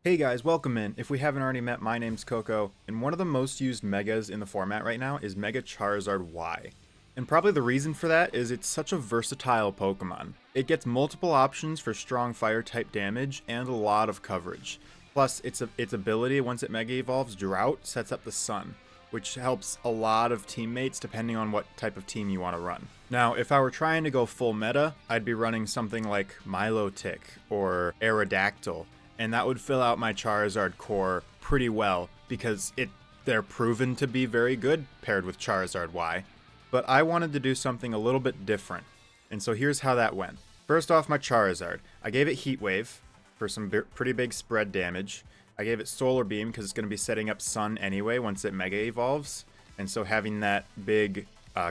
Hey guys, welcome in. If we haven't already met, my name's Coco, and one of the most used megas in the format right now is Mega Charizard Y. And probably the reason for that is it's such a versatile Pokemon. It gets multiple options for strong fire type damage and a lot of coverage. Plus, its ability, once it Mega Evolves, Drought, sets up the Sun, which helps a lot of teammates depending on what type of team you want to run. Now, if I were trying to go full meta, I'd be running something like Milotic or Aerodactyl, and that would fill out my Charizard core pretty well because they're proven to be very good paired with Charizard Y. But I wanted to do something a little bit different, and so here's how that went. First off, my Charizard. I gave it Heat Wave for some pretty big spread damage. I gave it Solar Beam because it's going to be setting up Sun anyway once it Mega Evolves, and so having that big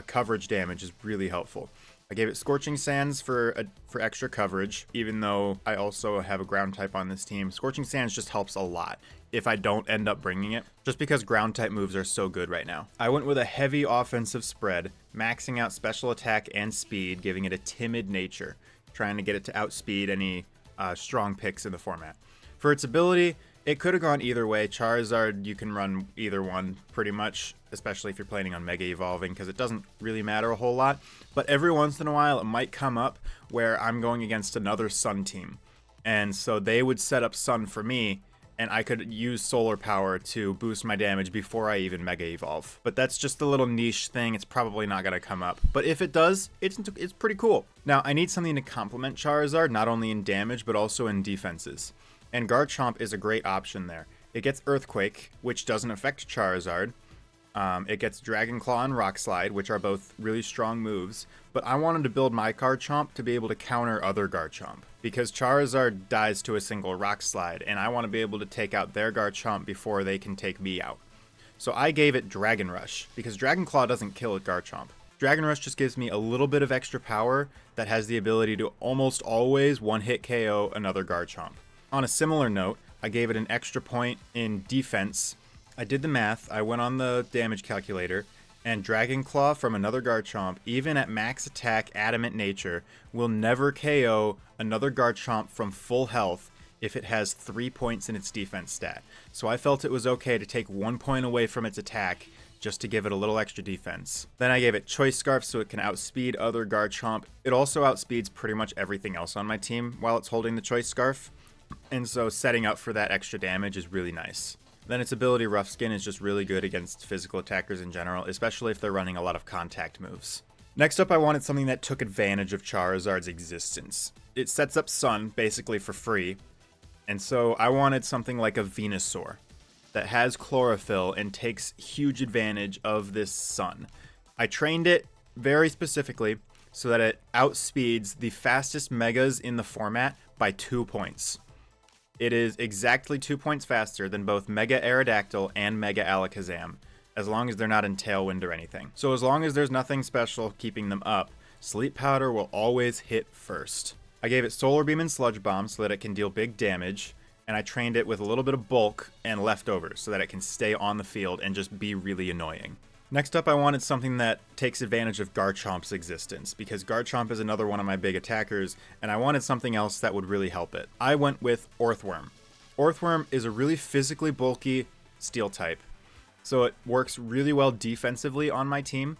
coverage damage is really helpful. I gave it Scorching Sands for extra coverage, even though I also have a ground type on this team. Scorching Sands just helps a lot if I don't end up bringing it, just because ground type moves are so good right now. I went with a heavy offensive spread, maxing out special attack and speed, giving it a timid nature, trying to get it to outspeed any strong picks in the format. For its ability, it could have gone either way. Charizard, you can run either one pretty much, especially if you're planning on Mega Evolving, because it doesn't really matter a whole lot. But every once in a while, it might come up where I'm going against another Sun team. And so they would set up Sun for me, and I could use Solar Power to boost my damage before I even Mega Evolve. But that's just a little niche thing. It's probably not going to come up. But if it does, it's pretty cool. Now, I need something to complement Charizard, not only in damage, but also in defenses. And Garchomp is a great option there. It gets Earthquake, which doesn't affect Charizard. It gets Dragon Claw and Rock Slide, which are both really strong moves. But I wanted to build my Garchomp to be able to counter other Garchomp, because Charizard dies to a single Rock Slide, and I want to be able to take out their Garchomp before they can take me out. So I gave it Dragon Rush, because Dragon Claw doesn't kill a Garchomp. Dragon Rush just gives me a little bit of extra power that has the ability to almost always one-hit KO another Garchomp. On a similar note, I gave it an extra point in defense. I did the math, I went on the damage calculator, and Dragon Claw from another Garchomp, even at max attack Adamant Nature, will never KO another Garchomp from full health if it has 3 points in its defense stat. So I felt it was okay to take 1 point away from its attack just to give it a little extra defense. Then I gave it Choice Scarf so it can outspeed other Garchomp. It also outspeeds pretty much everything else on my team while it's holding the Choice Scarf, and so setting up for that extra damage is really nice. Then its ability Rough Skin is just really good against physical attackers in general, especially if they're running a lot of contact moves. Next up, I wanted something that took advantage of Charizard's existence. It sets up Sun basically for free, and so I wanted something like a Venusaur that has chlorophyll and takes huge advantage of this Sun. I trained it very specifically so that it outspeeds the fastest Megas in the format by 2 points. It is exactly 2 points faster than both Mega Aerodactyl and Mega Alakazam, as long as they're not in Tailwind or anything. So as long as there's nothing special keeping them up, Sleep Powder will always hit first. I gave it Solar Beam and Sludge Bomb so that it can deal big damage, and I trained it with a little bit of bulk and leftovers so that it can stay on the field and just be really annoying. Next up, I wanted something that takes advantage of Garchomp's existence, because Garchomp is another one of my big attackers, and I wanted something else that would really help it. I went with Orthworm. Orthworm is a really physically bulky steel type, so it works really well defensively on my team,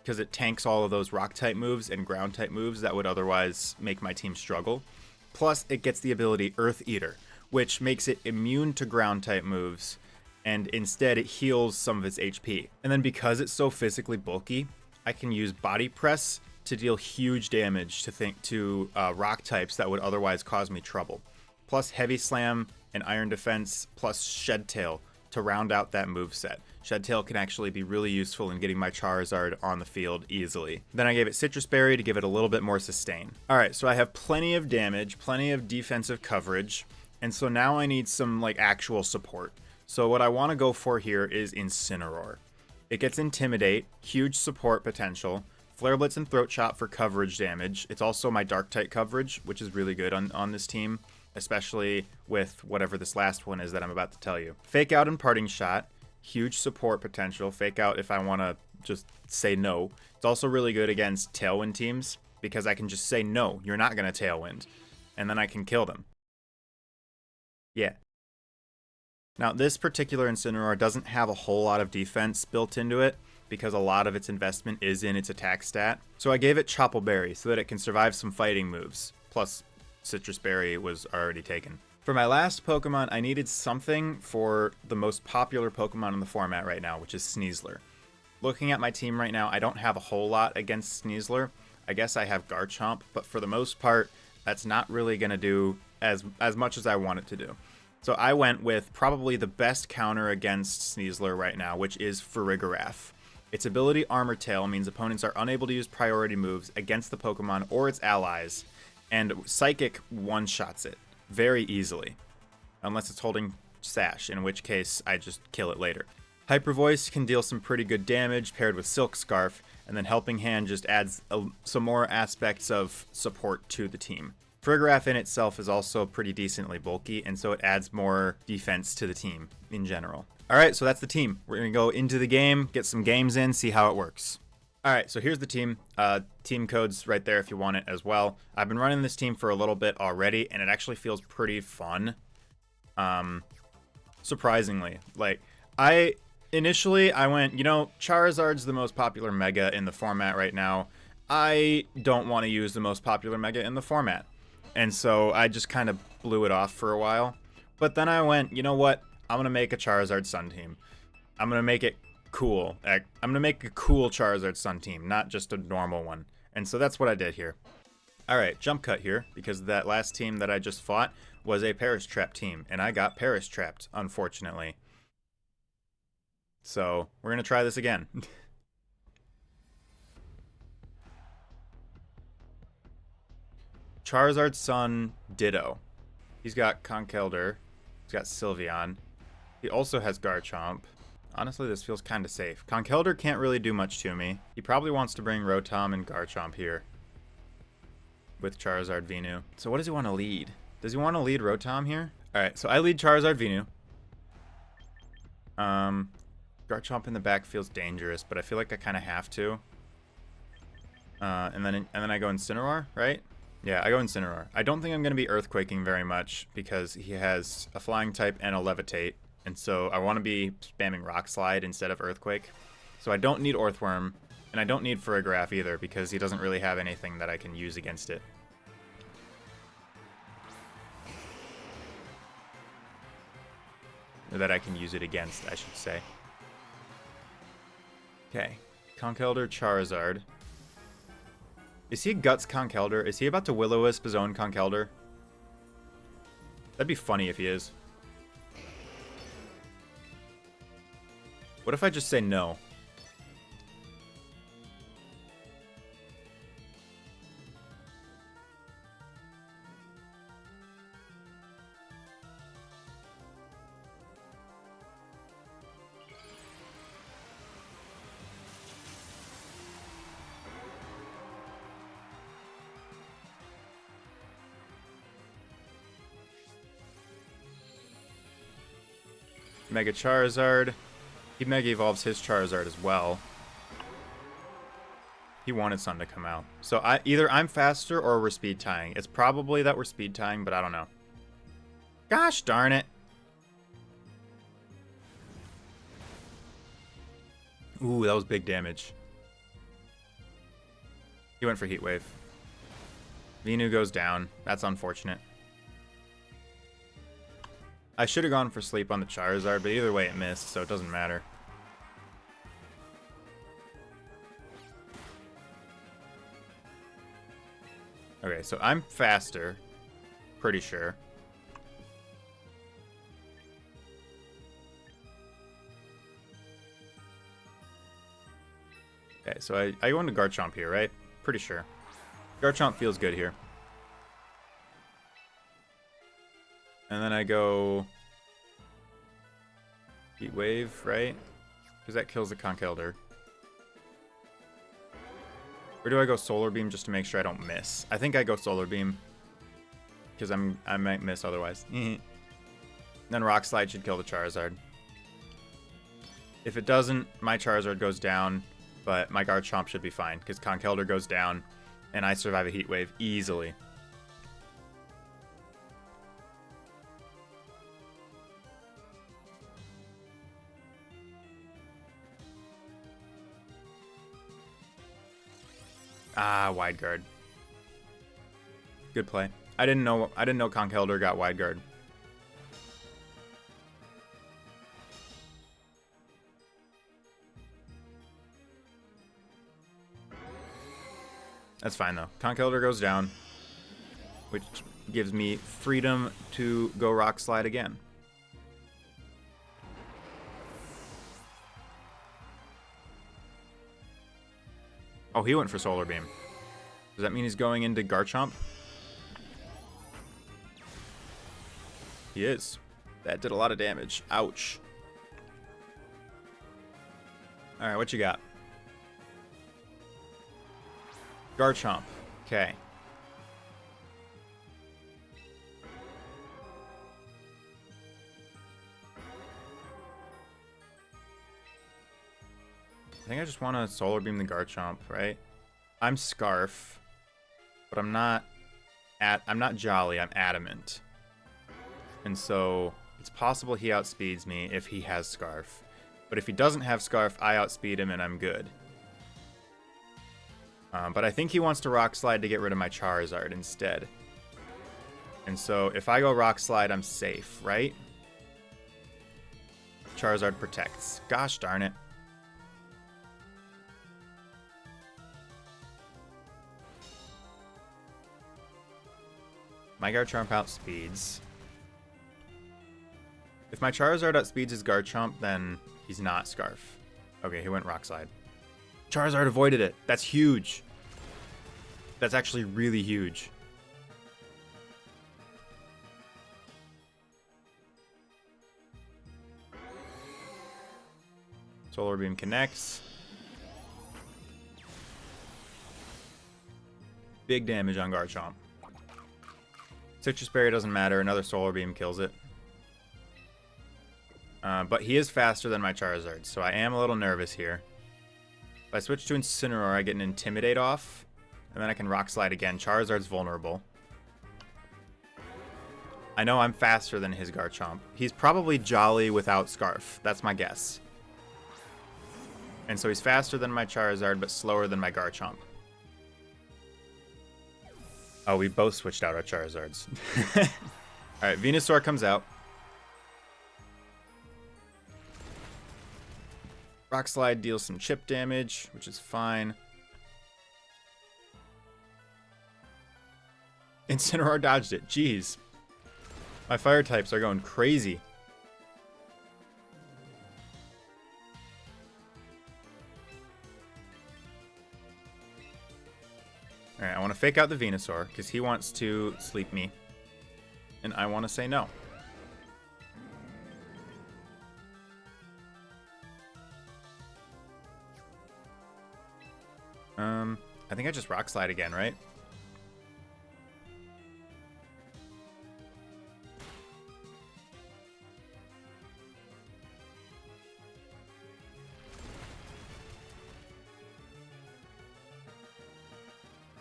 because it tanks all of those rock type moves and ground type moves that would otherwise make my team struggle. Plus, it gets the ability Earth Eater, which makes it immune to ground type moves, and instead it heals some of its HP. And then because it's so physically bulky, I can use Body Press to deal huge damage to rock types that would otherwise cause me trouble. Plus Heavy Slam and Iron Defense, plus Shed Tail to round out that moveset. Shed Tail can actually be really useful in getting my Charizard on the field easily. Then I gave it Citrus Berry to give it a little bit more sustain. Alright, so I have plenty of damage, plenty of defensive coverage, and so now I need some actual support. So what I want to go for here is Incineroar. It gets Intimidate, huge support potential, Flare Blitz and Throat Chop for coverage damage. It's also my Dark type coverage, which is really good on this team, especially with whatever this last one is that I'm about to tell you. Fake Out and Parting Shot, huge support potential. Fake Out if I want to just say no. It's also really good against Tailwind teams, because I can just say no, you're not going to Tailwind, and then I can kill them. Yeah. Now, this particular Incineroar doesn't have a whole lot of defense built into it because a lot of its investment is in its attack stat. So I gave it Chopple Berry so that it can survive some fighting moves. Plus, Citrus Berry was already taken. For my last Pokemon, I needed something for the most popular Pokemon in the format right now, which is Sneasler. Looking at my team right now, I don't have a whole lot against Sneasler. I guess I have Garchomp, but for the most part, that's not really going to do as much as I want it to do. So I went with probably the best counter against Sneasler right now, which is Farigiraf. Its ability Armor Tail means opponents are unable to use priority moves against the Pokemon or its allies, and Psychic one-shots it very easily, unless it's holding Sash, in which case I just kill it later. Hyper Voice can deal some pretty good damage paired with Silk Scarf, and then Helping Hand just adds some more aspects of support to the team. Farigiraf in itself is also pretty decently bulky, and so it adds more defense to the team in general. Alright, so that's the team. We're going to go into the game, get some games in, see how it works. Alright, so here's the team. Team code's right there if you want it as well. I've been running this team for a little bit already, and it actually feels pretty fun. Surprisingly. Like, initially I went, Charizard's the most popular Mega in the format right now. I don't want to use the most popular Mega in the format. And so I just kind of blew it off for a while. But then I went, you know what? I'm going to make a Charizard Sun team. I'm going to make it cool. I'm going to make a cool Charizard Sun team, not just a normal one. And so that's what I did here. Alright, jump cut here, because that last team that I just fought was a Perish Trap team, and I got Perish Trapped, unfortunately. So, we're going to try this again. Charizard Sun Ditto. He's got Conkeldurr. He's got Sylveon. He also has Garchomp. Honestly, this feels kind of safe. Conkeldurr can't really do much to me. He probably wants to bring Rotom and Garchomp here with Charizard Venu. So what does he want to lead? Does he want to lead Rotom here? Alright, so I lead Charizard Venu. Garchomp in the back feels dangerous, but I feel like I kind of have to. And then I go Incineroar, right? Yeah, I go Incineroar. I don't think I'm going to be Earthquaking very much because he has a Flying type and a Levitate. And so I want to be spamming Rock Slide instead of Earthquake. So I don't need Orthworm, and I don't need Farigiraf either because he doesn't really have anything that I can use against it. Or that I can use it against, I should say. Okay, Conkeldurr, Charizard. Is he Guts Conkeldurr? Is he about to Will-O-Wisp his own Conkeldurr? That'd be funny if he is. What if I just say no? Mega Charizard. He Mega Evolves his Charizard as well. He wanted Sun to come out. So either I'm faster or we're speed tying. It's probably that we're speed tying, but I don't know. Gosh darn it. Ooh, that was big damage. He went for Heat Wave. Venu goes down. That's unfortunate. I should have gone for Sleep on the Charizard, but either way it missed, so it doesn't matter. Okay, so I'm faster. Pretty sure. Okay, so I go into Garchomp here, right? Pretty sure. Garchomp feels good here. And then I go Heat Wave, right? Because that kills the Conkeldurr. Or do I go Solar Beam just to make sure I don't miss? I think I go Solar Beam. Because I might miss otherwise. Then Rock Slide should kill the Charizard. If it doesn't, my Charizard goes down, but my Garchomp should be fine. Because Conkeldurr goes down, and I survive a Heat Wave easily. Ah, wide guard. Good play. I didn't know Conch Elder got wide guard. That's fine though. Conch Elder goes down, which gives me freedom to go Rock Slide again. Oh, he went for Solar Beam. Does that mean he's going into Garchomp? He is. That did a lot of damage. Ouch. Alright, what you got? Garchomp. Okay. I think I just want to Solar Beam the Garchomp, right? I'm Scarf, but I'm not Jolly, I'm Adamant. And so it's possible he outspeeds me if he has Scarf. But if he doesn't have Scarf, I outspeed him and I'm good. But I think he wants to Rock Slide to get rid of my Charizard instead. And so if I go Rock Slide, I'm safe, right? Charizard protects. Gosh darn it. My Garchomp outspeeds. If my Charizard outspeeds his Garchomp, then he's not Scarf. Okay, he went Rock Slide. Charizard avoided it. That's huge. That's actually really huge. Solar Beam connects. Big damage on Garchomp. Citrus Berry doesn't matter. Another Solar Beam kills it. But he is faster than my Charizard, so I am a little nervous here. If I switch to Incineroar, I get an Intimidate off, and then I can Rock Slide again. Charizard's vulnerable. I know I'm faster than his Garchomp. He's probably Jolly without Scarf. That's my guess. And so he's faster than my Charizard, but slower than my Garchomp. Oh, we both switched out our Charizards. Alright, Venusaur comes out. Rock Slide deals some chip damage, which is fine. Incineroar dodged it. Jeez. My fire types are going crazy. Alright, I want to fake out the Venusaur, because he wants to sleep me. And I want to say no. I think I just Rock Slide again, right?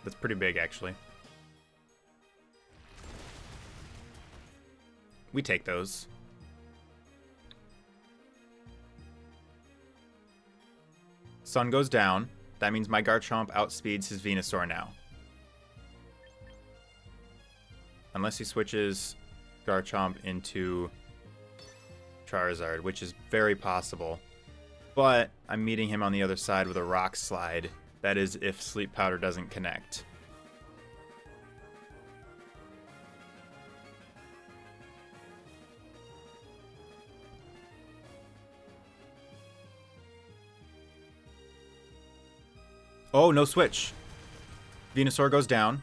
That's pretty big, actually. We take those. Sun goes down. That means my Garchomp outspeeds his Venusaur now. Unless he switches Garchomp into Charizard, which is very possible. But I'm meeting him on the other side with a Rock Slide. That is if Sleep Powder doesn't connect. Oh, no switch. Venusaur goes down.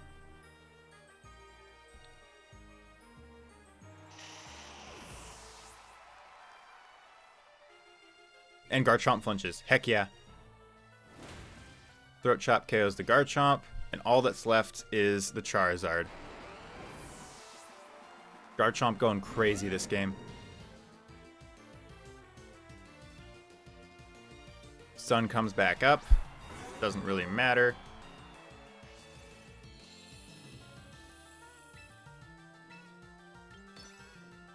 And Garchomp flinches. Heck yeah. Throat Chop KOs the Garchomp, and all that's left is the Charizard. Garchomp going crazy this game. Sun comes back up. Doesn't really matter.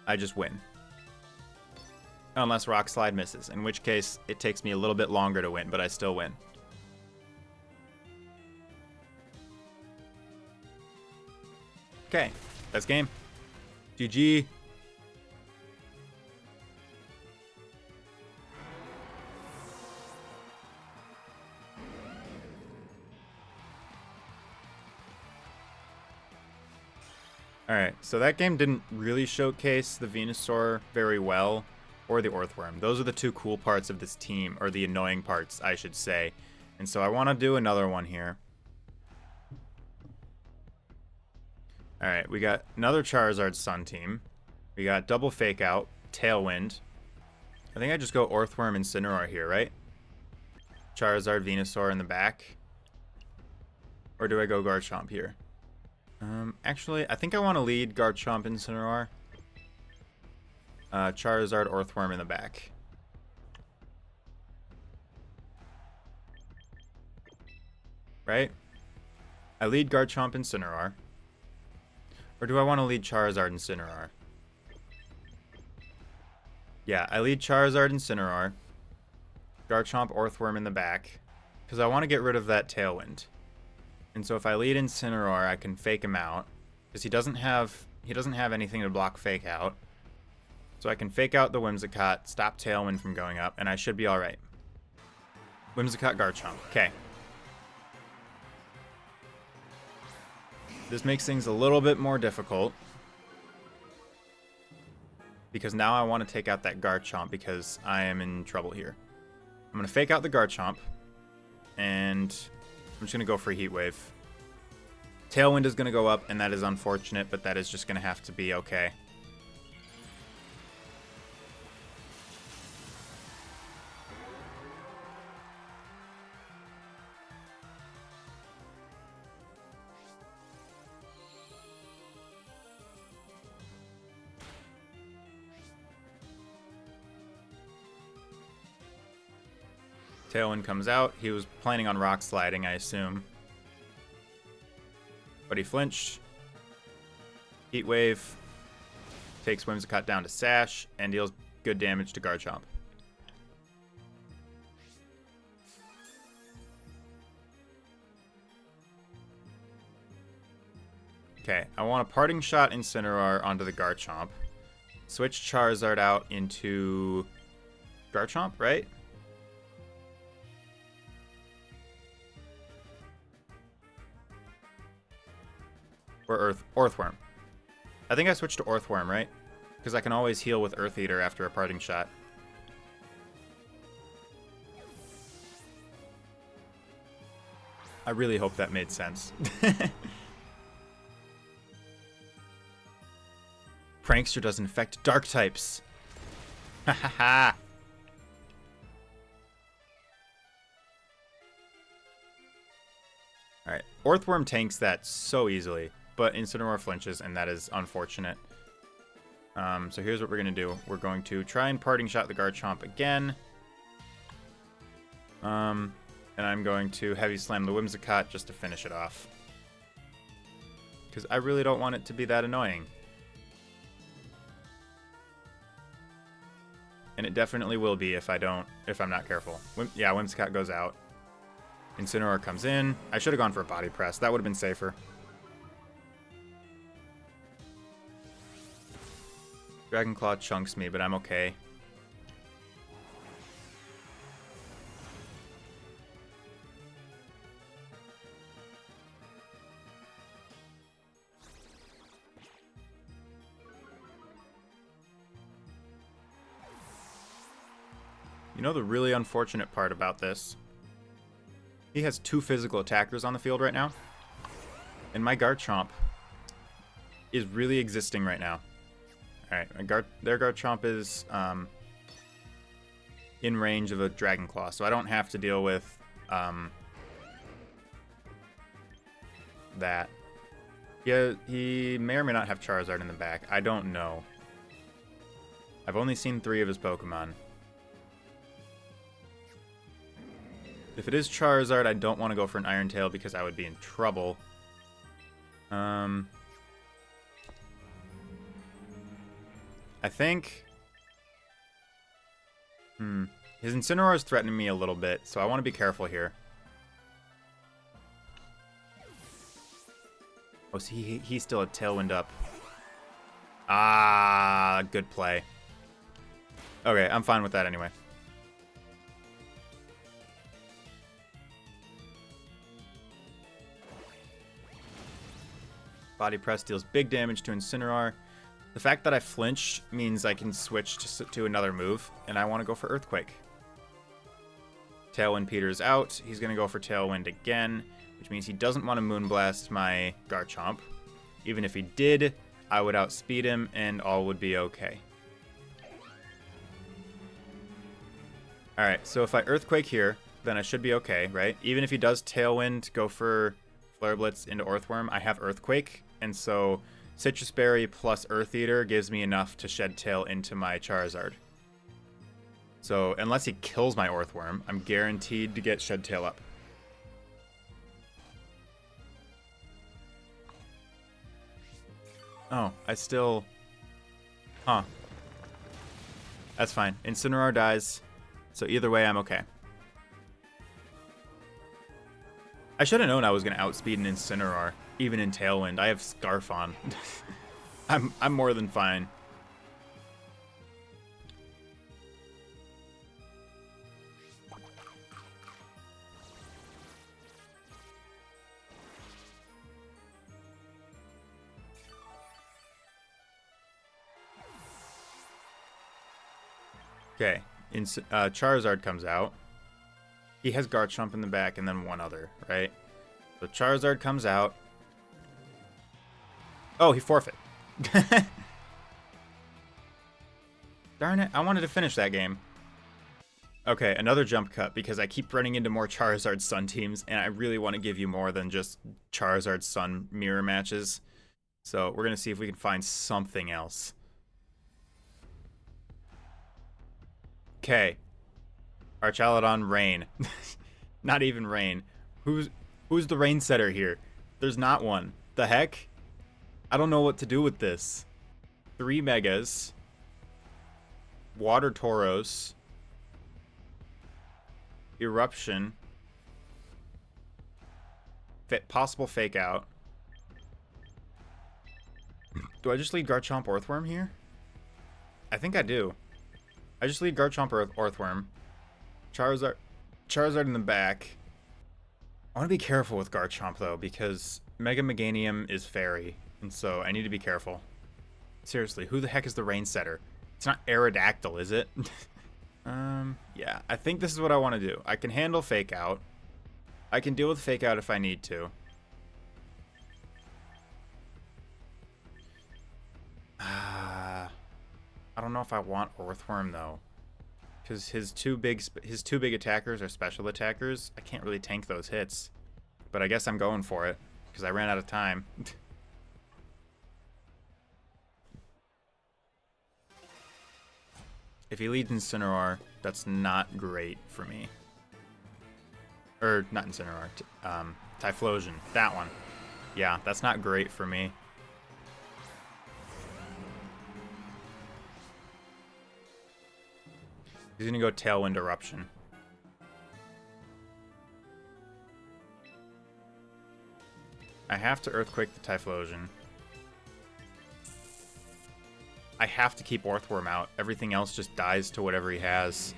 I just win. Unless Rock Slide misses, in which case it takes me a little bit longer to win, but I still win. Okay, best game. GG. Alright, so that game didn't really showcase the Venusaur very well, or the Earthworm. Those are the two cool parts of this team, or the annoying parts, I should say. And so I want to do another one here. Alright, we got another Charizard Sun team. We got double Fake Out, Tailwind. I think I just go Earthworm and Incineroar here, right? Charizard, Venusaur in the back. Or do I go Garchomp here? Actually, I think I want to lead Garchomp and Incineroar. Charizard, Earthworm in the back. Right? I lead Garchomp and Incineroar. Or do I want to lead Charizard and Incineroar? Yeah, I lead Charizard and Incineroar. Garchomp, Earthworm in the back. Because I want to get rid of that Tailwind. And so if I lead Incineroar, I can fake him out. Because he doesn't have anything to block Fake Out. So I can fake out the Whimsicott, stop Tailwind from going up, and I should be alright. Whimsicott, Garchomp. Okay. This makes things a little bit more difficult. Because now I want to take out that Garchomp because I am in trouble here. I'm going to fake out the Garchomp. And I'm just going to go for Heat Wave. Tailwind is going to go up, and that is unfortunate, but that is just going to have to be okay. Tailwind comes out. He was planning on Rock Sliding, I assume. But he flinched. Heat Wave. Takes Whimsicott down to Sash, and deals good damage to Garchomp. Okay, I want a Parting Shot Incineroar onto the Garchomp. Switch Charizard out into Garchomp, right? Or Earthworm. I think I switched to Earthworm, right? Because I can always heal with Earth Eater after a Parting Shot. I really hope that made sense. Prankster doesn't affect Dark types. Ha ha ha. Alright, Earthworm tanks that so easily. But Incineroar flinches, and that is unfortunate. So here's what we're going to do. We're going to try and Parting Shot the Garchomp again. And I'm going to Heavy Slam the Whimsicott just to finish it off. Because I really don't want it to be that annoying. And it definitely will be if I'm not careful. Yeah, Whimsicott goes out. Incineroar comes in. I should have gone for a Body Press. That would have been safer. Dragon Claw chunks me, but I'm okay. You know the really unfortunate part about this? He has 2 physical attackers on the field right now. And my Garchomp is really existing right now. Alright, their Garchomp is in range of a Dragon Claw, so I don't have to deal with that. Yeah, he may or may not have Charizard in the back. I don't know. I've only seen 3 of his Pokemon. If it is Charizard, I don't want to go for an Iron Tail because I would be in trouble. I think... His Incineroar is threatening me a little bit, so I want to be careful here. Oh, so he still had Tailwind up. Ah, good play. Okay, I'm fine with that anyway. Body Press deals big damage to Incineroar. The fact that I flinch means I can switch to another move, and I want to go for Earthquake. Tailwind peters out. He's going to go for Tailwind again, which means he doesn't want to Moonblast my Garchomp. Even if he did, I would outspeed him, and all would be okay. Alright, so if I Earthquake here, then I should be okay, right? Even if he does Tailwind, go for Flare Blitz into Earthworm, I have Earthquake, and so Citrus Berry plus Earth Eater gives me enough to Shed Tail into my Charizard. So unless he kills my Earthworm, I'm guaranteed to get Shed Tail up. Oh, I still... Huh. That's fine. Incineroar dies, so either way I'm okay. I should have known I was going to outspeed an Incineroar, even in Tailwind. I have Scarf on. I'm more than fine. Okay, Charizard comes out. He has Garchomp in the back and then one other, right? So Charizard comes out. Oh, he forfeit. Darn it, I wanted to finish that game. Okay, another jump cut because I keep running into more Charizard Sun teams and I really want to give you more than just Charizard Sun mirror matches. So we're going to see if we can find something else. Okay. Archaludon Rain. Not even Rain. Who's the Rain setter here? There's not one. The heck? I don't know what to do with this. 3 Megas. Water Tauros. Eruption. Possible Fake Out. Do I just lead Garchomp Earthworm here? I think I do. I just lead Garchomp Earthworm. Charizard in the back. I want to be careful with Garchomp, though, because Mega Meganium is Fairy, and so I need to be careful. Seriously, who the heck is the Rain setter? It's not Aerodactyl, is it? Yeah, I think this is what I want to do. I can handle Fake Out. I can deal with Fake Out if I need to. I don't know if I want Earthworm, though. Because his two big attackers are special attackers. I can't really tank those hits. But I guess I'm going for it. Because I ran out of time. If he leads Incineroar, that's not great for me. Or, not Incineroar. Typhlosion. That one. Yeah, that's not great for me. He's gonna go Tailwind Eruption. I have to Earthquake the Typhlosion. I have to keep Earthworm out. Everything else just dies to whatever he has.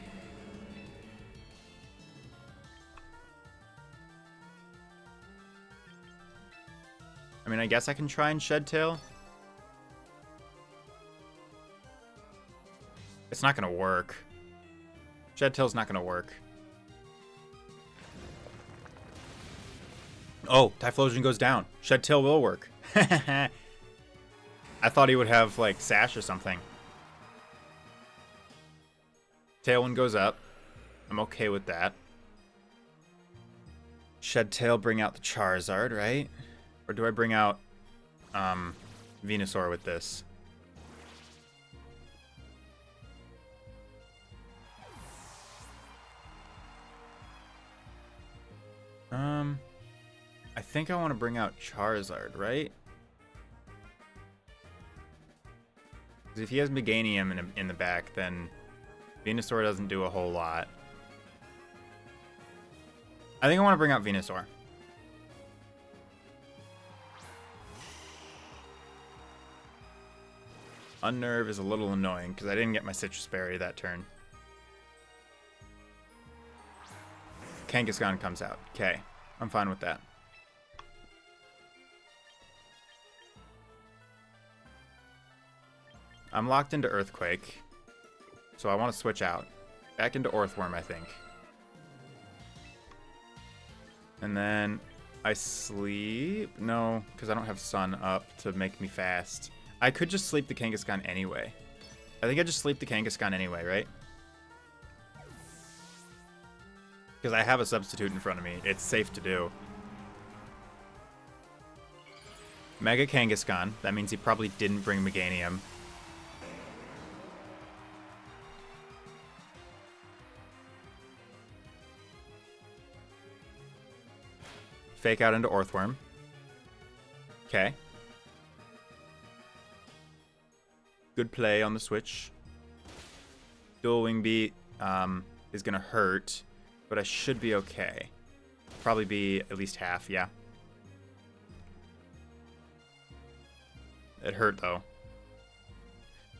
I mean, I guess I can try and Shed Tail. It's not gonna work. Shed Tail's not gonna work. Oh, Typhlosion goes down. Shed Tail will work. I thought he would have, like, Sash or something. Tailwind goes up. I'm okay with that. Shed Tail, bring out the Charizard, right? Or do I bring out Venusaur with this? I think I want to bring out Charizard, right? Because if he has Meganium in the back, then Venusaur doesn't do a whole lot. I think I want to bring out Venusaur. Unnerve is a little annoying because I didn't get my Citrus Berry that turn. Kangaskhan comes out. Okay, I'm fine with that. I'm locked into Earthquake, so I want to switch out. Back into Earthworm, I think. And then I sleep? No, because I don't have Sun up to make me fast. I could just sleep the Kangaskhan anyway. I think I just sleep the Kangaskhan anyway, right? Because I have a substitute in front of me. It's safe to do. Mega Kangaskhan. That means he probably didn't bring Meganium. Fake out into Earthworm. Okay. Good play on the switch. Dual Wing Beat is going to hurt, but I should be okay. Probably be at least half, yeah. It hurt, though.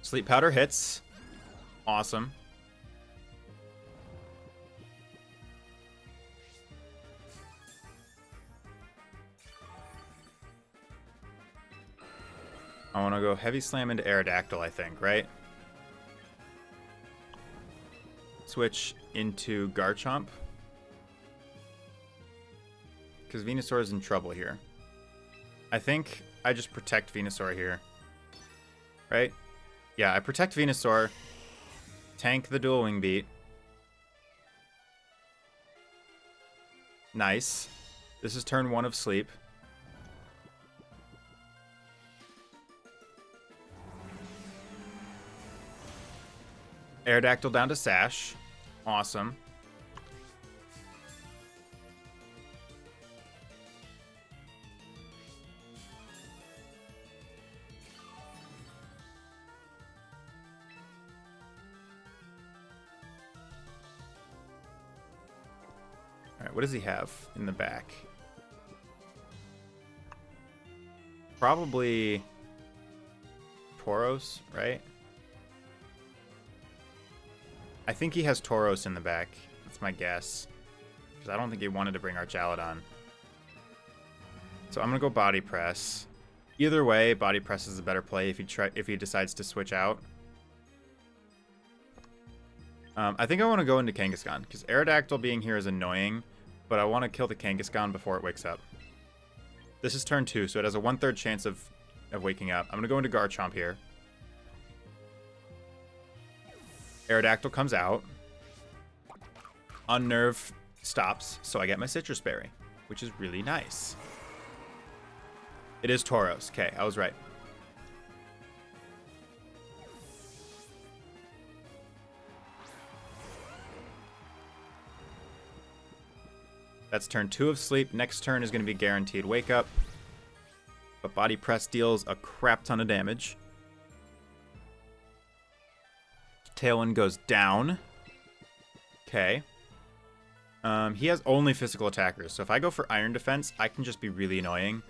Sleep Powder hits. Awesome. I want to go Heavy Slam into Aerodactyl, I think, right? Switch into Garchomp. Because Venusaur is in trouble here. I think I just protect Venusaur here. Right? Yeah, I protect Venusaur. Tank the Dual Wing Beat. Nice. This is turn 1 of Sleep. Aerodactyl down to Sash. Awesome. Alright, what does he have in the back? Probably Tauros, right? I think he has Tauros in the back. That's my guess. Because I don't think he wanted to bring Archaludon. So I'm going to go Body Press. Either way, Body Press is a better play if he decides to switch out. I think I want to go into Kangaskhan, because Aerodactyl being here is annoying, but I want to kill the Kangaskhan before it wakes up. This is turn 2, so it has a 1/3 chance of waking up. I'm going to go into Garchomp here. Aerodactyl comes out. Unnerve stops, so I get my Citrus Berry, which is really nice. It is Tauros. Okay, I was right. That's turn 2 of Sleep. Next turn is going to be guaranteed Wake Up. But Body Press deals a crap ton of damage. Tailwind goes down. Okay. He has only physical attackers, so if I go for Iron Defense, I can just be really annoying.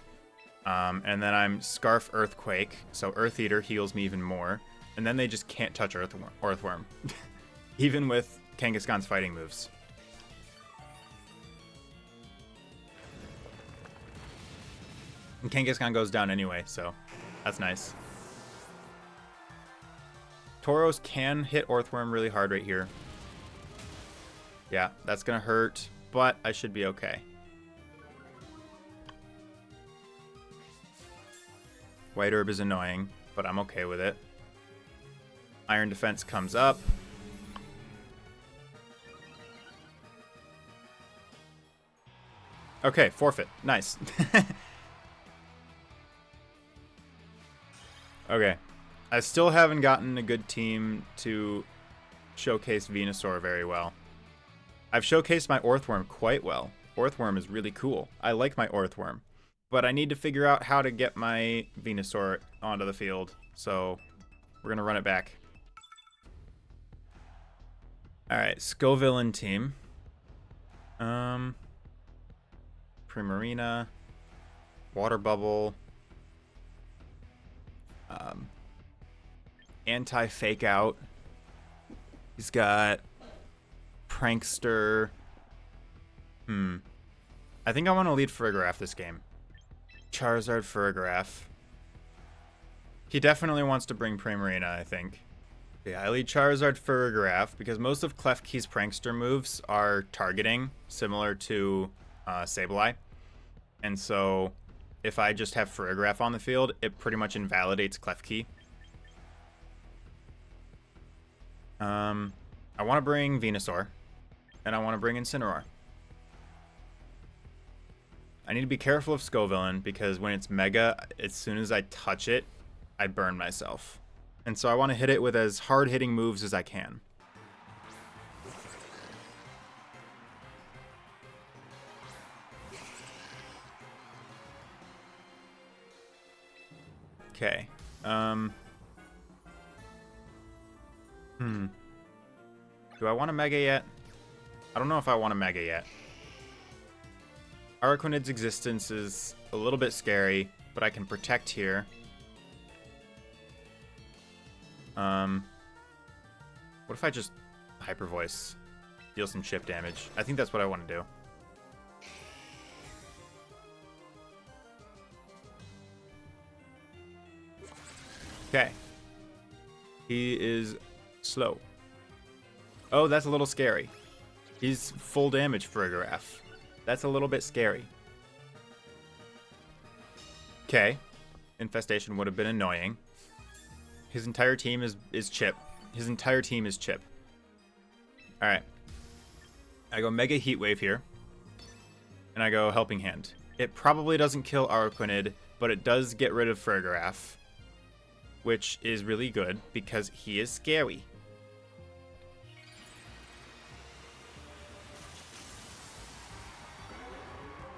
And then I'm Scarf Earthquake, so Earth Eater heals me even more. And then they just can't touch Earthworm. Even with Kangaskhan's fighting moves. And Kangaskhan goes down anyway, so that's nice. Tauros can hit Earthworm really hard right here. Yeah, that's going to hurt, but I should be okay. White Herb is annoying, but I'm okay with it. Iron Defense comes up. Okay, forfeit. Nice. Okay. I still haven't gotten a good team to showcase Venusaur very well. I've showcased my Earthworm quite well. Earthworm is really cool. I like my Earthworm. But I need to figure out how to get my Venusaur onto the field. So we're going to run it back. Alright, Scovillain team. Primarina. Water Bubble. anti-fake out. He's got prankster. I think I want to lead Farigiraf this game. Charizard, Farigiraf. He definitely wants to bring Primarina, I think. Yeah, I lead Charizard, Farigiraf because most of Klefki's prankster moves are targeting, similar to Sableye. And so if I just have Farigiraf on the field, it pretty much invalidates Klefki. I want to bring Venusaur, and I want to bring Incineroar. I need to be careful of Scovillain because when it's Mega, as soon as I touch it, I burn myself. And so I want to hit it with as hard-hitting moves as I can. Okay. Do I want a Mega yet? I don't know if I want a Mega yet. Araquanid's existence is a little bit scary, but I can protect here. What if I just Hyper Voice, deal some chip damage? I think that's what I want to do. Okay. He is slow. Oh, that's a little scary. He's full damage for Farigiraf. That's a little bit scary. Okay. Infestation would have been annoying. His entire team is Chip. His entire team is Chip. Alright. I go Mega Heat Wave here. And I go Helping Hand. It probably doesn't kill Araquanid, but it does get rid of Farigiraf. Which is really good, because he is scary.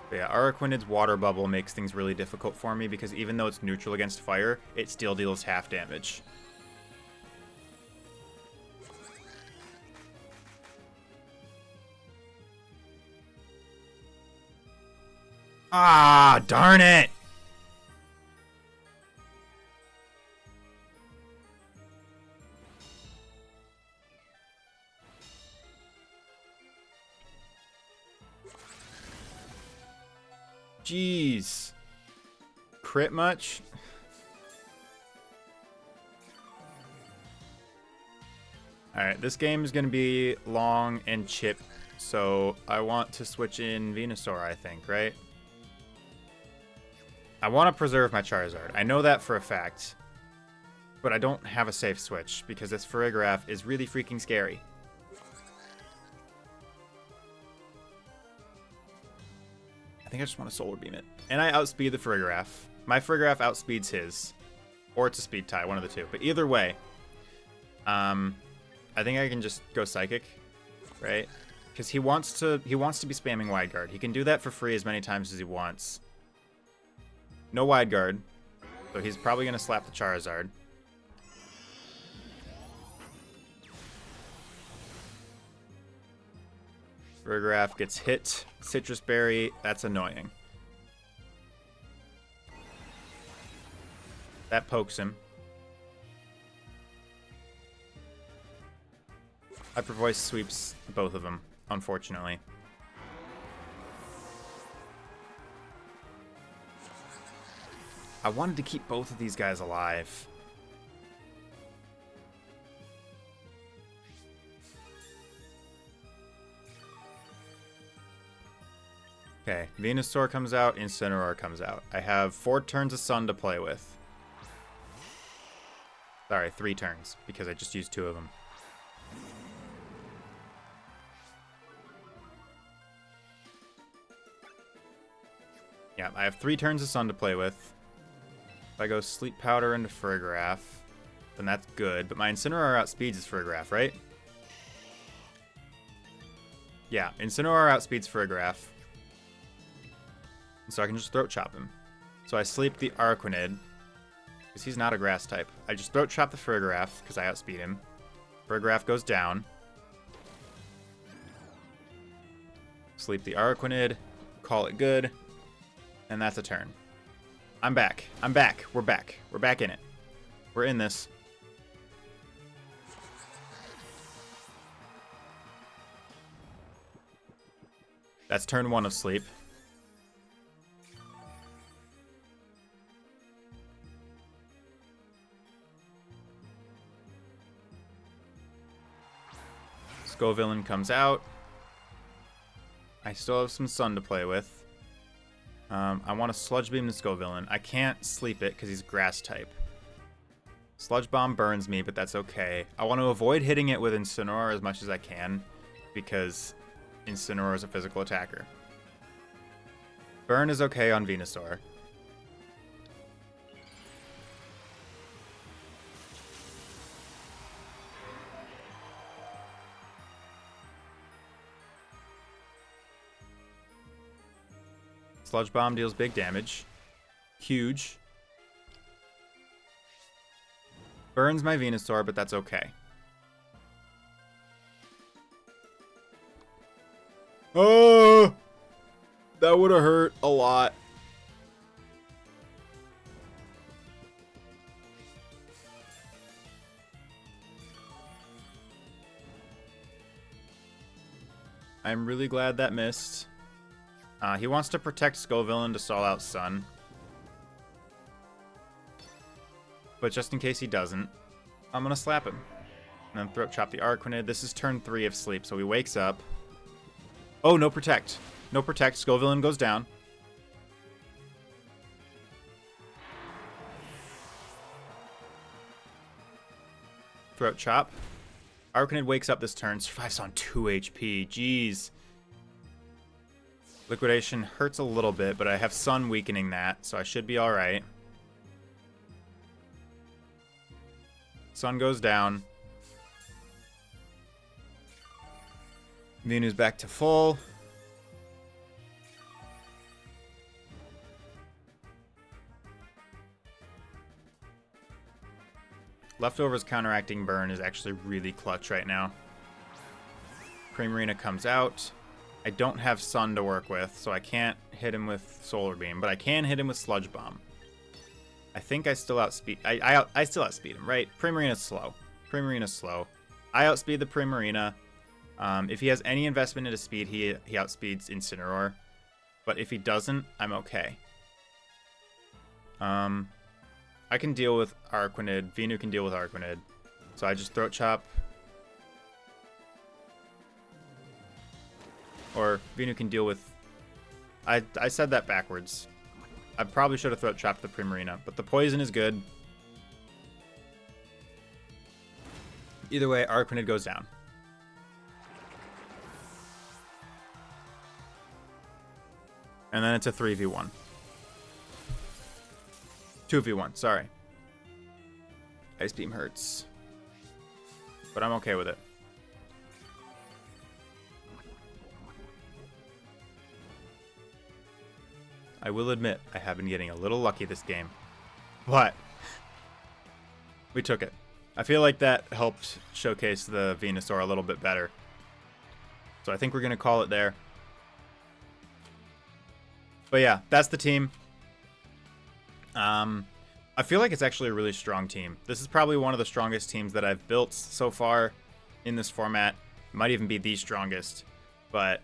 But yeah, Araquanid's Water Bubble makes things really difficult for me, because even though it's neutral against fire, it still deals half damage. Ah, darn it! Jeez. Crit much? Alright, this game is going to be long and chip, so I want to switch in Venusaur, I think, right? I want to preserve my Charizard. I know that for a fact. But I don't have a safe switch, because this Farigiraf is really freaking scary. I think I just want to Solar Beam it. And I outspeed the Farigiraf. My Farigiraf outspeeds his. Or it's a speed tie, one of the two. But either way, I think I can just go Psychic, right? Because he wants to be spamming Wide Guard. He can do that for free as many times as he wants. No Wide Guard, so he's probably going to slap the Charizard. Farigiraf gets hit. Citrus Berry, that's annoying. That pokes him. Hyper Voice sweeps both of them, unfortunately. I wanted to keep both of these guys alive. Okay, Venusaur comes out, Incineroar comes out. I have 4 turns of Sun to play with. Sorry, 3 turns, because I just used 2 of them. Yeah, I have 3 turns of Sun to play with. If I go Sleep Powder into Farigiraf, then that's good. But my Incineroar outspeeds his Farigiraf, right? Yeah, Incineroar outspeeds Farigiraf. So I can just Throat Chop him. So I sleep the Araquanid, because he's not a grass type. I just Throat Chop the Farigiraf, because I outspeed him. Farigiraf goes down. Sleep the Araquanid, call it good, and that's a turn. I'm back. I'm back. We're back. We're back in it. We're in this. That's turn 1 of sleep. Skullvillain comes out. I still have some sun to play with. I want to Sludge Beam the Skullvillain. I can't sleep it because he's grass type. Sludge Bomb burns me, but that's okay. I want to avoid hitting it with Incineroar as much as I can because Incineroar is a physical attacker. Burn is okay on Venusaur. Sludge Bomb deals big damage. Huge. Burns my Venusaur, but that's okay. Oh! That would have hurt a lot. I'm really glad that missed. He wants to protect Skullvillain to stall out Sun. But just in case he doesn't, I'm going to slap him. And then Throat Chop the Arquinid. This is turn 3 of sleep, so he wakes up. Oh, no protect. No protect. Skullvillain goes down. Throat Chop. Arquinid wakes up this turn. Survives on 2 HP. Jeez. Liquidation hurts a little bit, but I have Sun weakening that, so I should be alright. Sun goes down. Venu's back to full. Leftovers counteracting burn is actually really clutch right now. Primarina comes out. I don't have Sun to work with, so I can't hit him with Solar Beam, but I can hit him with Sludge Bomb. I think I still outspeed. I still outspeed him, right? Primarina's slow. Primarina's slow. I outspeed the Primarina. If he has any investment into speed, he outspeeds Incineroar. But if he doesn't, I'm okay. I can deal with Arquinid. Venu can deal with Arquinid. So I just Throat Chop. Or Venu can deal with... I said that backwards. I probably should have Throat Chopped the Primarina, but the poison is good. Either way, Arquinid goes down. And then it's a 3v1. 2v1, sorry. Ice Beam hurts. But I'm okay with it. I will admit, I have been getting a little lucky this game. But we took it. I feel like that helped showcase the Venusaur a little bit better. So I think we're going to call it there. But yeah, that's the team. I feel like it's actually a really strong team. This is probably one of the strongest teams that I've built so far in this format. Might even be the strongest. But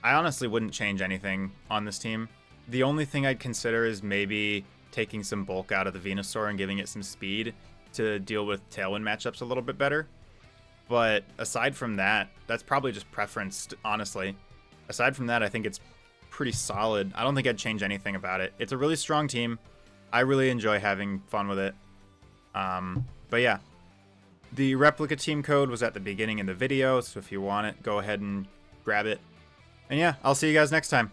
I honestly wouldn't change anything on this team. The only thing I'd consider is maybe taking some bulk out of the Venusaur and giving it some speed to deal with Tailwind matchups a little bit better. But aside from that, that's probably just preference, honestly. Aside from that, I think it's pretty solid. I don't think I'd change anything about it. It's a really strong team. I really enjoy having fun with it. But yeah, the replica team code was at the beginning of the video, so if you want it, go ahead and grab it. And yeah, I'll see you guys next time.